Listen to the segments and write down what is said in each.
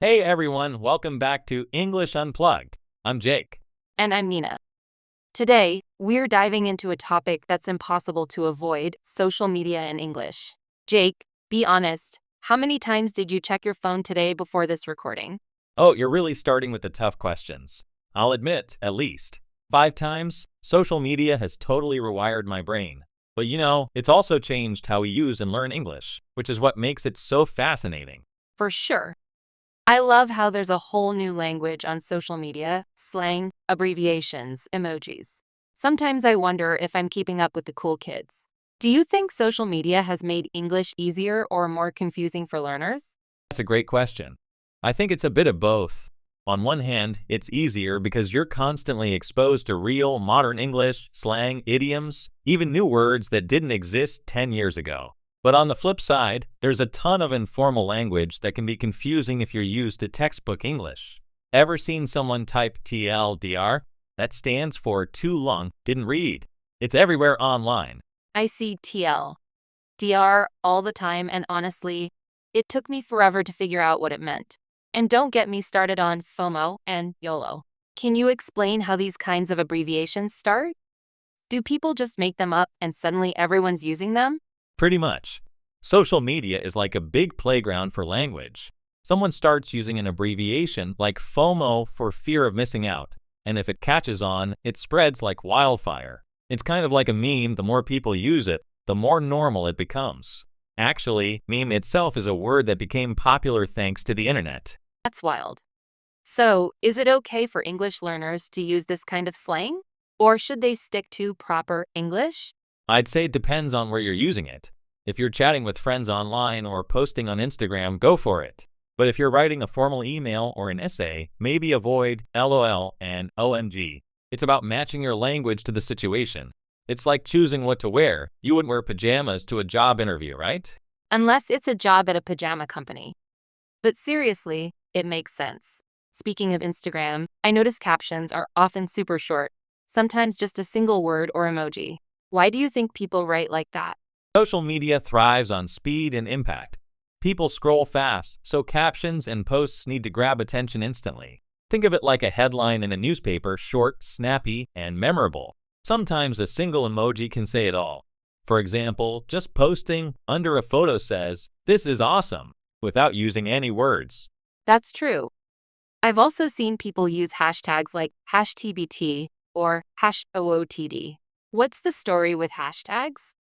Hey everyone, welcome back to English Unplugged. I'm Jake. And I'm Nina. Today, we're diving into a topic that's impossible to avoid: social media in English. Jake, be honest, how many times did you check your phone today before this recording? Oh, you're really starting with the tough questions. I'll admit, at least 5 times, social media has totally rewired my brain. But it's also changed how we use and learn English, which is what makes it so fascinating. For sure. I love how there's a whole new language on social media: slang, abbreviations, emojis. Sometimes I wonder if I'm keeping up with the cool kids. Do you think social media has made English easier or more confusing for learners? That's a great question. I think it's a bit of both. On one hand, it's easier because you're constantly exposed to real, modern English, slang, idioms, even new words that didn't exist 10 years ago. But on the flip side, there's a ton of informal language that can be confusing if you're used to textbook English. Ever seen someone type TLDR? That stands for too long, didn't read. It's everywhere online. I see DR all the time, and honestly, it took me forever to figure out what it meant. And don't get me started on FOMO and YOLO. Can you explain how these kinds of abbreviations start? Do people just make them up and suddenly everyone's using them? Pretty much. Social media is like a big playground for language. Someone starts using an abbreviation like FOMO for fear of missing out, and if it catches on, it spreads like wildfire. It's kind of like a meme. The more people use it, the more normal it becomes. Actually, meme itself is a word that became popular thanks to the internet. That's wild. So, is it okay for English learners to use this kind of slang? Or should they stick to proper English? I'd say it depends on where you're using it. If you're chatting with friends online or posting on Instagram, go for it. But if you're writing a formal email or an essay, maybe avoid LOL and OMG. It's about matching your language to the situation. It's like choosing what to wear. You wouldn't wear pajamas to a job interview, right? Unless it's a job at a pajama company. But seriously, it makes sense. Speaking of Instagram, I notice captions are often super short, sometimes just a single word or emoji. Why do you think people write like that? Social media thrives on speed and impact. People scroll fast, so captions and posts need to grab attention instantly. Think of it like a headline in a newspaper: short, snappy, and memorable. Sometimes a single emoji can say it all. For example, just posting under a photo says, "This is awesome," without using any words. That's true. I've also seen people use hashtags like #TBT or #OOTD. What's the story with hashtags?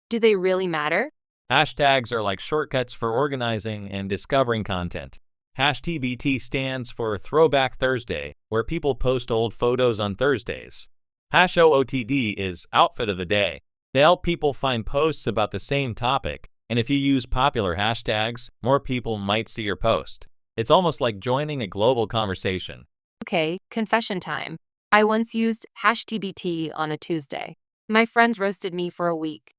Do they really matter? Hashtags are like shortcuts for organizing and discovering content. #TBT stands for Throwback Thursday, where people post old photos on Thursdays. #OOTD is Outfit of the Day. They help people find posts about the same topic, and if you use popular hashtags, more people might see your post. It's almost like joining a global conversation. Okay, confession time. I once used #TBT on a Tuesday. My friends roasted me for a week.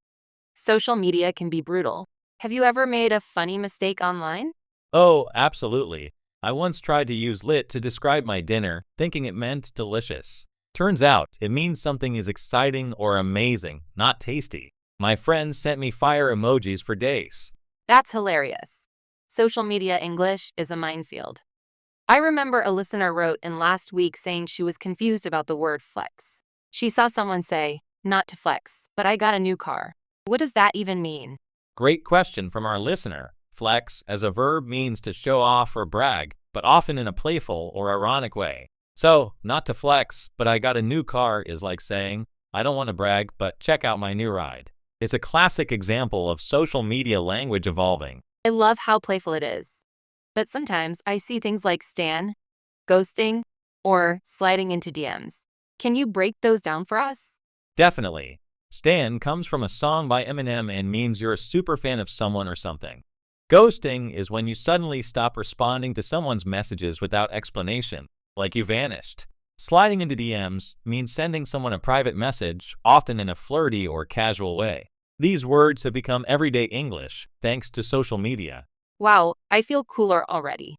Social media can be brutal. Have you ever made a funny mistake online? Oh, absolutely. I once tried to use lit to describe my dinner, thinking it meant delicious. Turns out, it means something is exciting or amazing, not tasty. My friends sent me fire emojis for days. That's hilarious. Social media English is a minefield. I remember a listener wrote in last week saying she was confused about the word flex. She saw someone say, "Not to flex, but I got a new car." What does that even mean? Great question from our listener. Flex as a verb means to show off or brag, but often in a playful or ironic way. So, not to flex, but I got a new car is like saying, "I don't want to brag, but check out my new ride." It's a classic example of social media language evolving. I love how playful it is. But sometimes I see things like stan, ghosting, or sliding into DMs. Can you break those down for us? Definitely. Stan comes from a song by Eminem and means you're a super fan of someone or something. Ghosting is when you suddenly stop responding to someone's messages without explanation, like you vanished. Sliding into DMs means sending someone a private message, often in a flirty or casual way. These words have become everyday English thanks to social media. Wow, I feel cooler already.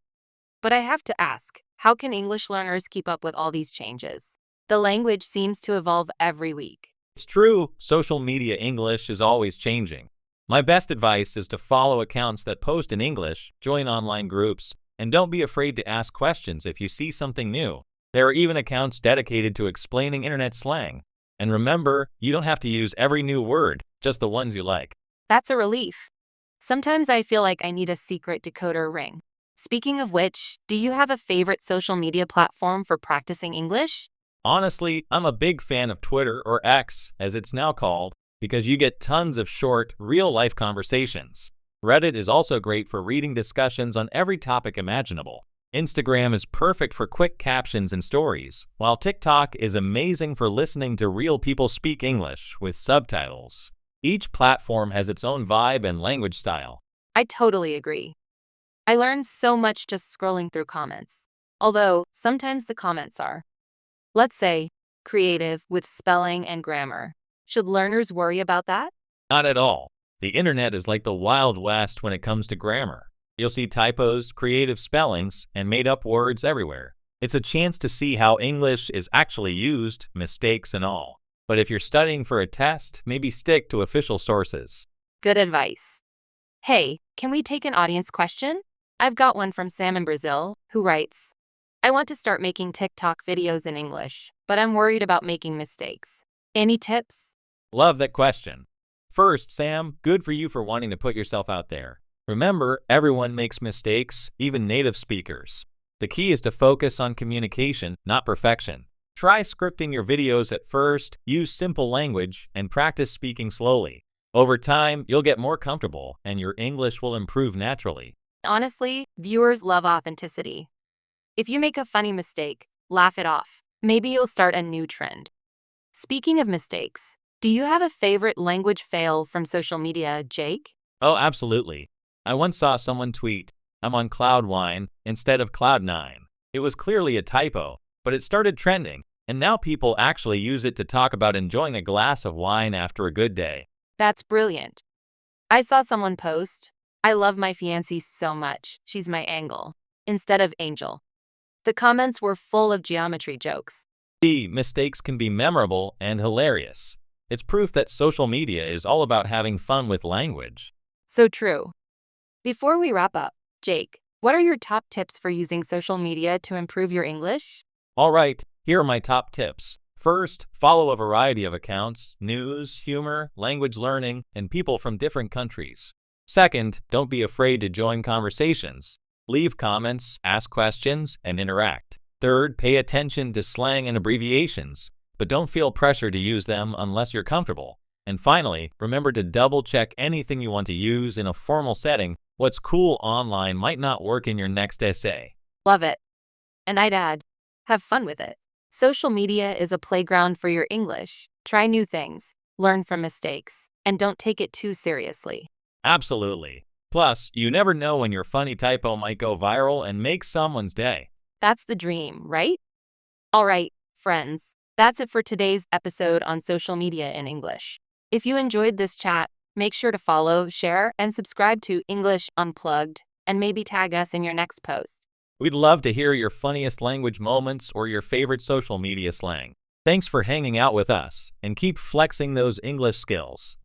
But I have to ask, how can English learners keep up with all these changes? The language seems to evolve every week. It's true, social media English is always changing. My best advice is to follow accounts that post in English, join online groups, And don't be afraid to ask questions if you see something new. There are even accounts dedicated to explaining internet slang. And remember, you don't have to use every new word, just the ones you like. That's a relief. Sometimes I feel like I need a secret decoder ring. Speaking of which, do you have a favorite social media platform for practicing English? Honestly, I'm a big fan of Twitter, or X, as it's now called, because you get tons of short, real-life conversations. Reddit is also great for reading discussions on every topic imaginable. Instagram is perfect for quick captions and stories, while TikTok is amazing for listening to real people speak English with subtitles. Each platform has its own vibe and language style. I totally agree. I learned so much just scrolling through comments. Although, sometimes the comments are, let's say, creative with spelling and grammar. Should learners worry about that? Not at all. The internet is like the Wild West when it comes to grammar. You'll see typos, creative spellings, and made-up words everywhere. It's a chance to see how English is actually used, mistakes and all. But if you're studying for a test, maybe stick to official sources. Good advice. Hey, can we take an audience question? I've got one from Sam in Brazil, who writes, I want to start making TikTok videos in English, but I'm worried about making mistakes. Any tips? Love that question. First, Sam, good for you for wanting to put yourself out there. Remember, everyone makes mistakes, even native speakers. The key is to focus on communication, not perfection. Try scripting your videos at first, use simple language, and practice speaking slowly. Over time, you'll get more comfortable, and your English will improve naturally. Honestly, viewers love authenticity. If you make a funny mistake, laugh it off. Maybe you'll start a new trend. Speaking of mistakes, do you have a favorite language fail from social media, Jake? Oh, absolutely. I once saw someone tweet, I'm on cloud wine instead of cloud nine. It was clearly a typo, but it started trending, and now people actually use it to talk about enjoying a glass of wine after a good day. That's brilliant. I saw someone post, I love my fiancée so much, she's my angle, instead of angel. The comments were full of geometry jokes. See, mistakes can be memorable and hilarious. It's proof that social media is all about having fun with language. So true. Before we wrap up, Jake, what are your top tips for using social media to improve your English? All right, here are my top tips. First, follow a variety of accounts, news, humor, language learning, and people from different countries. Second, don't be afraid to join conversations. Leave comments, ask questions, and interact. Third, pay attention to slang and abbreviations, but don't feel pressure to use them unless you're comfortable. And finally, remember to double-check anything you want to use in a formal setting. What's cool online might not work in your next essay. Love it. And I'd add, have fun with it. Social media is a playground for your English. Try new things, learn from mistakes, and don't take it too seriously. Absolutely. Plus, you never know when your funny typo might go viral and make someone's day. That's the dream, right? All right, friends, that's it for today's episode on social media in English. If you enjoyed this chat, make sure to follow, share, and subscribe to English Unplugged, and maybe tag us in your next post. We'd love to hear your funniest language moments or your favorite social media slang. Thanks for hanging out with us, and keep flexing those English skills.